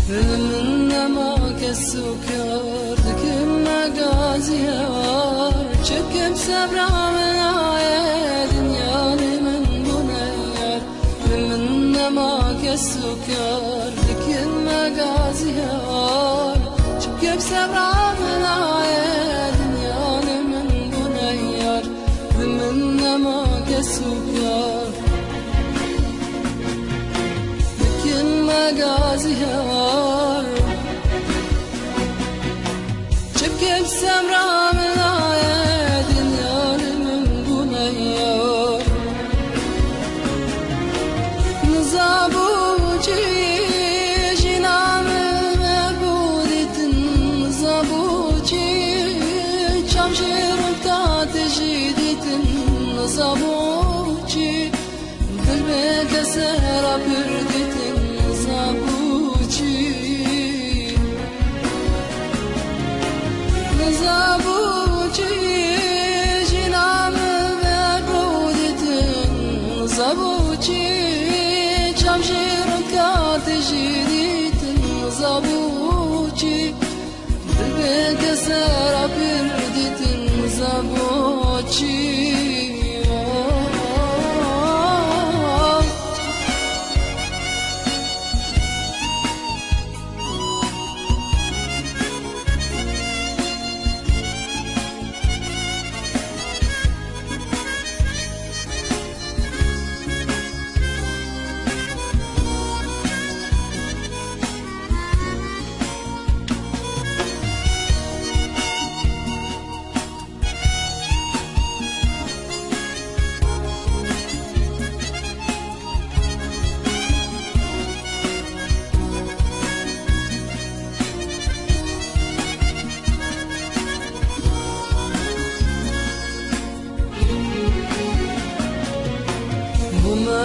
من ما كالسكر كل مقازي هوار شك بسبرة من عيا دنيا من بنيار من ما كالسكر كل مقازي هوار شك بسبرة من عيا دنيا من بنيار من ما كالسكر مقازي هوار شبكي بسمرة من عيا دنيا من بنيار نزابوجي جنام مبودت نزابوجي شمشير بتاعت جديد نزابوجي قلبك سهرة بردت نزابوجي جنام مبودت نزابوجي شمشير كات جديد نزابوجي قلبك سهرة بردت نزابوجي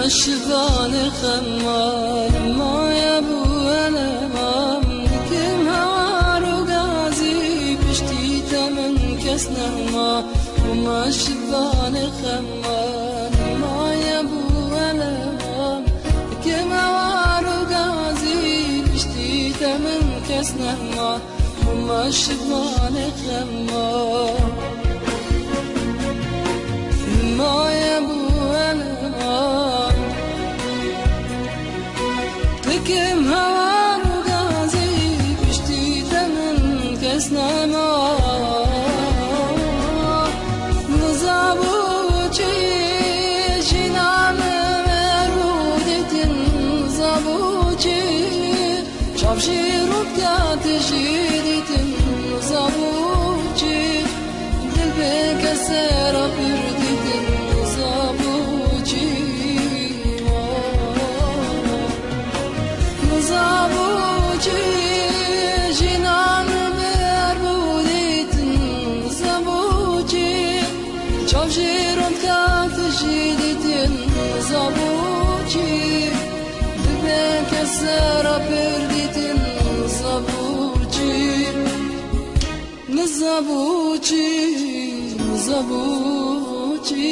الشبان خمار ما يبو ألمام كم هوار وغازي بشتي تمن كسنما وما الشبان خمار ما يبو ألمام كم هوار وغازي بشتي تمن كسنما وما الشبان خمار ما يبو ألمام كم هوار وغازي بشتي تمن كسنما نزابوجي جنام مرودت نزابوجي شمشير بتاعت جديد نزابوجي قلبك سهرة بردت نزابوجي نزابوجي جنان مربودت نزابوجي شمشير كات جديد نزابوجي قلبك سهرة بردت نزابوجي نزابوجي نزابوجي